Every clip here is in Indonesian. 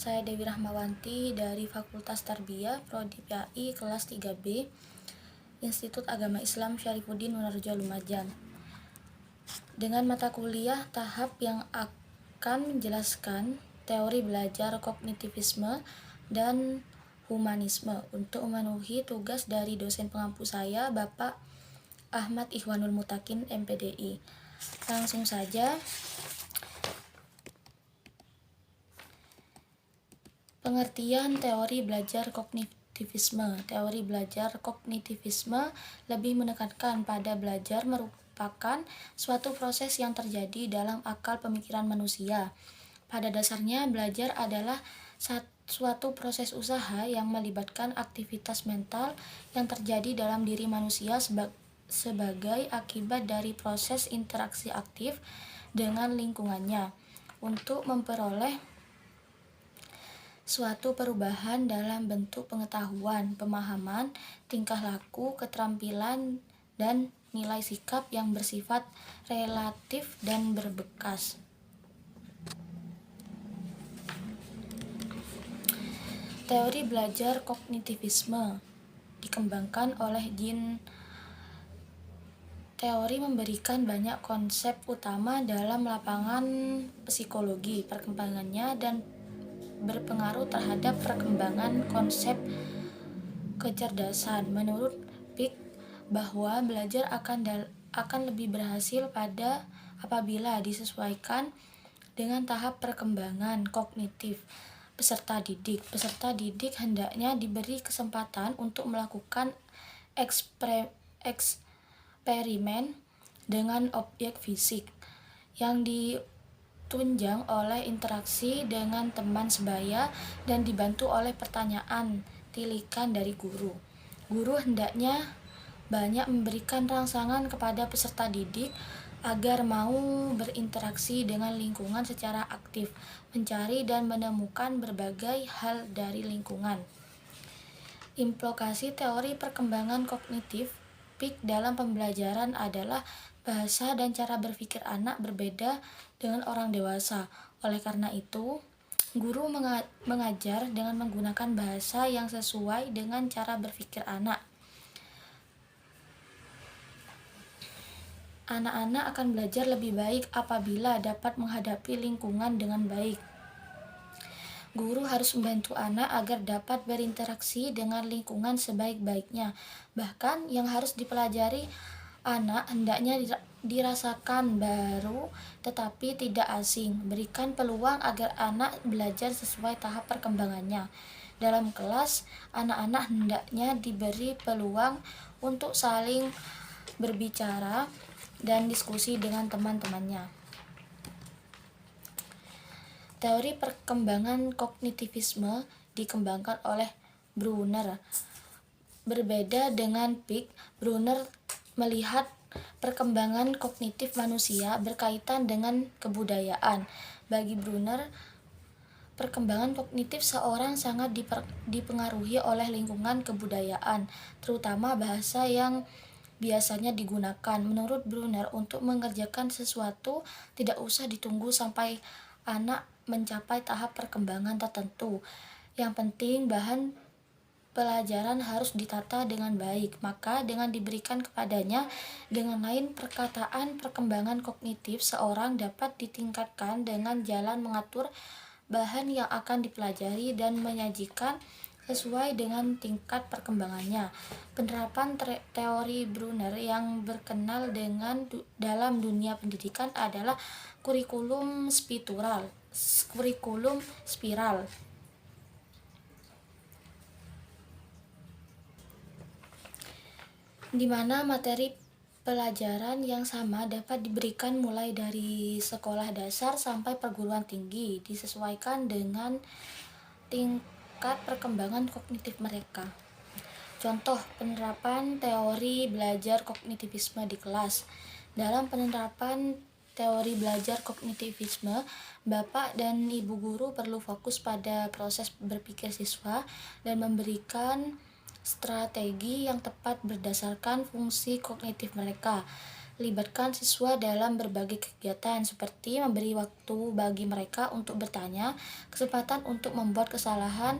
Saya Dewi Rahmawanti dari Fakultas Tarbiyah, Prodi PAI kelas 3B, Institut Agama Islam Syarifuddin Wonorejo Lumajang. Dengan mata kuliah tahap yang akan menjelaskan teori belajar kognitivisme dan humanisme untuk memenuhi tugas dari dosen pengampu saya, Bapak Ahmad Ikhwanul Mutakin, MPDI. Langsung saja. Pengertian teori belajar kognitivisme. Teori belajar kognitivisme lebih menekankan pada belajar merupakan suatu proses yang terjadi dalam akal pemikiran manusia. Pada dasarnya, belajar adalah suatu proses usaha yang melibatkan aktivitas mental yang terjadi dalam diri manusia sebagai akibat dari proses interaksi aktif dengan lingkungannya untuk memperoleh suatu perubahan dalam bentuk pengetahuan, pemahaman, tingkah laku, keterampilan, dan nilai sikap yang bersifat relatif dan berbekas. Teori belajar kognitivisme dikembangkan oleh Jean. Teori memberikan banyak konsep utama dalam lapangan psikologi, perkembangannya, dan berpengaruh terhadap perkembangan konsep kecerdasan. Menurut Pick, bahwa belajar akan lebih berhasil apabila disesuaikan dengan tahap perkembangan kognitif peserta didik. Peserta didik hendaknya diberi kesempatan untuk melakukan eksperimen dengan objek fisik yang ditunjang oleh interaksi dengan teman sebaya dan dibantu oleh pertanyaan tilikan dari guru. Guru hendaknya banyak memberikan rangsangan kepada peserta didik agar mau berinteraksi dengan lingkungan secara aktif, mencari dan menemukan berbagai hal dari lingkungan. Implikasi teori perkembangan kognitif Pick dalam pembelajaran adalah bahasa dan cara berpikir anak berbeda dengan orang dewasa. Oleh karena itu, guru mengajar dengan menggunakan bahasa yang sesuai dengan cara berpikir anak. Anak-anak akan belajar lebih baik apabila dapat menghadapi lingkungan dengan baik. Guru harus membantu anak agar dapat berinteraksi dengan lingkungan sebaik-baiknya. Bahkan yang harus dipelajari anak hendaknya dirasakan baru tetapi tidak asing. Berikan peluang agar anak belajar sesuai tahap perkembangannya. Dalam kelas, anak-anak hendaknya diberi peluang untuk saling berbicara dan diskusi dengan teman-temannya. Teori perkembangan kognitivisme dikembangkan oleh Brunner. Berbeda dengan Pick, Brunner melihat perkembangan kognitif manusia berkaitan dengan kebudayaan. Bagi Brunner, perkembangan kognitif seorang sangat dipengaruhi oleh lingkungan kebudayaan, terutama bahasa yang biasanya digunakan. Menurut Brunner, untuk mengerjakan sesuatu tidak usah ditunggu sampai anak mencapai tahap perkembangan tertentu. Yang penting bahan pelajaran harus ditata dengan baik, maka dengan diberikan kepadanya dengan lain perkataan perkembangan kognitif seorang dapat ditingkatkan dengan jalan mengatur bahan yang akan dipelajari dan menyajikan sesuai dengan tingkat perkembangannya. Penerapan teori Brunner yang berkenal dalam dunia pendidikan adalah kurikulum spiral. Di mana materi pelajaran yang sama dapat diberikan mulai dari sekolah dasar sampai perguruan tinggi, disesuaikan dengan tingkat perkembangan kognitif mereka. Contoh penerapan teori belajar kognitivisme di kelas. Dalam penerapan teori belajar kognitivisme, Bapak dan Ibu guru perlu fokus pada proses berpikir siswa dan memberikan strategi yang tepat berdasarkan fungsi kognitif mereka. libatkan siswa dalam berbagai kegiatan seperti memberi waktu bagi mereka untuk bertanya, kesempatan untuk membuat kesalahan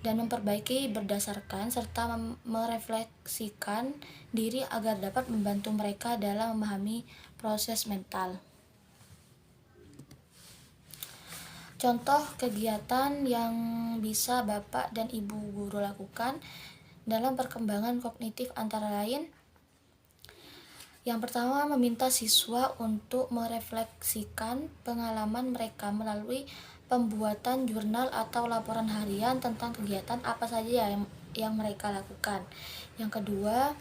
dan memperbaiki berdasarkan serta merefleksikan diri agar dapat membantu mereka dalam memahami proses mental. Contoh kegiatan yang bisa Bapak dan Ibu guru lakukan dalam perkembangan kognitif antara lain: yang pertama, meminta siswa untuk merefleksikan pengalaman mereka melalui pembuatan jurnal atau laporan harian tentang kegiatan apa saja yang mereka lakukan. Yang kedua,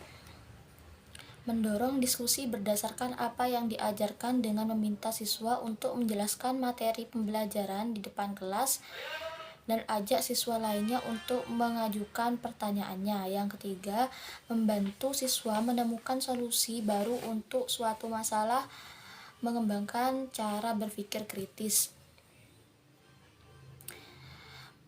mendorong diskusi berdasarkan apa yang diajarkan dengan meminta siswa untuk menjelaskan materi pembelajaran di depan kelas dan ajak siswa lainnya untuk mengajukan pertanyaannya. Yang ketiga, membantu siswa menemukan solusi baru untuk suatu masalah, mengembangkan cara berpikir kritis.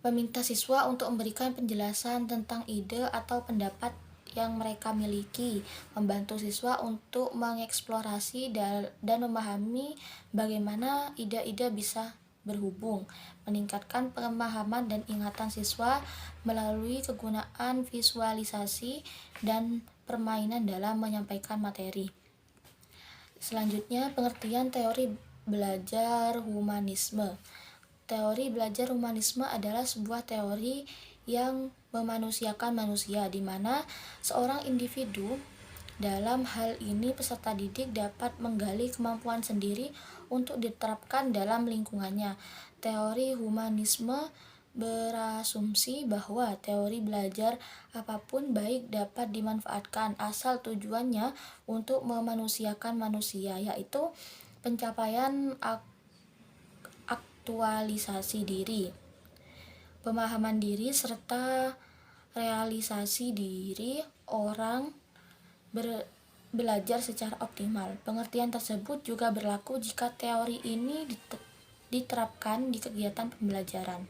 Meminta siswa untuk memberikan penjelasan tentang ide atau pendapat yang mereka miliki, membantu siswa untuk mengeksplorasi dan memahami bagaimana ide-ide bisa berhubung, meningkatkan pemahaman dan ingatan siswa melalui kegunaan visualisasi dan permainan dalam menyampaikan materi. Selanjutnya, pengertian teori belajar humanisme. Teori belajar humanisme adalah sebuah teori yang memanusiakan manusia, di mana seorang individu, dalam hal ini peserta didik, dapat menggali kemampuan sendiri untuk diterapkan dalam lingkungannya. Teori humanisme berasumsi bahwa teori belajar apapun baik dapat dimanfaatkan asal tujuannya untuk memanusiakan manusia, yaitu pencapaian aktualisasi diri, pemahaman diri, serta realisasi diri orang belajar secara optimal. Pengertian tersebut juga berlaku jika teori ini diterapkan di kegiatan pembelajaran.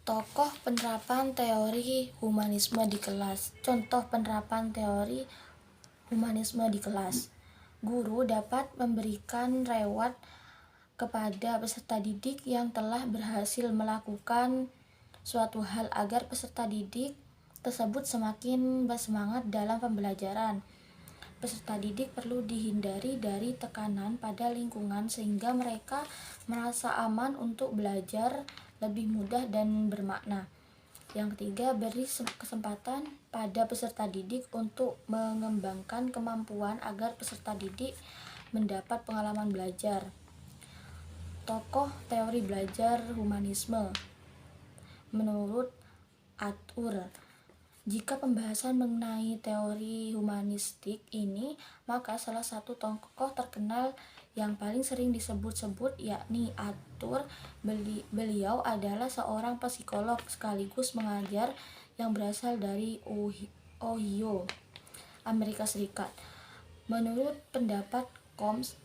Tokoh penerapan teori humanisme di kelas. Contoh penerapan teori humanisme di kelas: guru dapat memberikan reward kepada peserta didik yang telah berhasil melakukan suatu hal agar peserta didik tersebut semakin bersemangat dalam pembelajaran. Peserta didik perlu dihindari dari tekanan pada lingkungan sehingga mereka merasa aman untuk belajar lebih mudah dan bermakna. Yang ketiga, beri kesempatan pada peserta didik untuk mengembangkan kemampuan agar peserta didik mendapat pengalaman belajar. Tokoh teori belajar humanisme. Menurut Atur, jika pembahasan mengenai teori humanistik ini, maka salah satu tokoh terkenal yang paling sering disebut-sebut yakni Atur. Beliau adalah seorang psikolog sekaligus pengajar yang berasal dari Ohio, Amerika Serikat. Menurut pendapat Combs,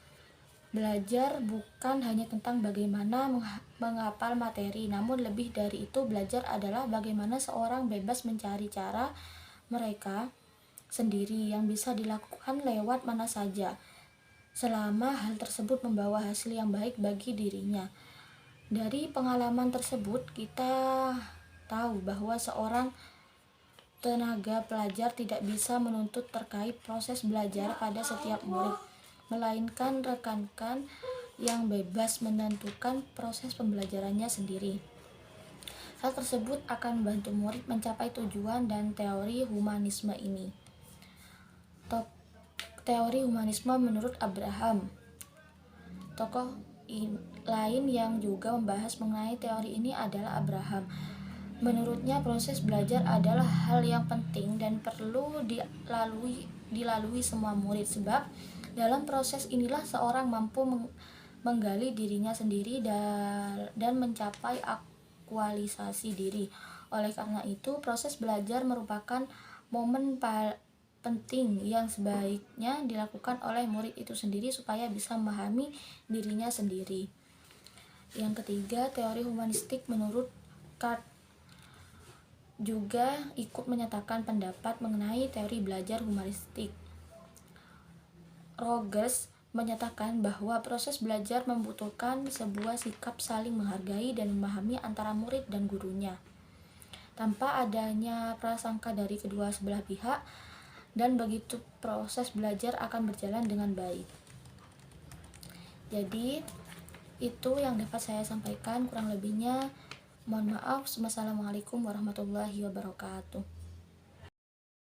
belajar bukan hanya tentang bagaimana menghafal materi, namun lebih dari itu, belajar adalah bagaimana seorang bebas mencari cara mereka sendiri yang bisa dilakukan lewat mana saja, selama hal tersebut membawa hasil yang baik bagi dirinya. Dari pengalaman tersebut, kita tahu bahwa seorang tenaga pelajar tidak bisa menuntut terkait proses belajar pada setiap murid, melainkan rekan-rekan yang bebas menentukan proses pembelajarannya sendiri. Hal tersebut akan membantu murid mencapai tujuan dan teori humanisme ini. Teori humanisme menurut Abraham. Tokoh lain yang juga membahas mengenai teori ini adalah Abraham. Menurutnya, proses belajar adalah hal yang penting dan perlu dilalui semua murid, sebab dalam proses inilah seorang mampu menggali dirinya sendiri dan mencapai aktualisasi diri. Oleh karena itu, proses belajar merupakan momen penting yang sebaiknya dilakukan oleh murid itu sendiri supaya bisa memahami dirinya sendiri. Yang ketiga, teori humanistik menurut Kant. juga ikut menyatakan pendapat mengenai teori belajar humanistik. Rogers menyatakan bahwa proses belajar membutuhkan sebuah sikap saling menghargai dan memahami antara murid dan gurunya, tanpa adanya prasangka dari kedua sebelah pihak, dan begitu proses belajar akan berjalan dengan baik. Jadi itu yang dapat saya sampaikan, kurang lebihnya mohon maaf. Wassalamualaikum warahmatullahi wabarakatuh.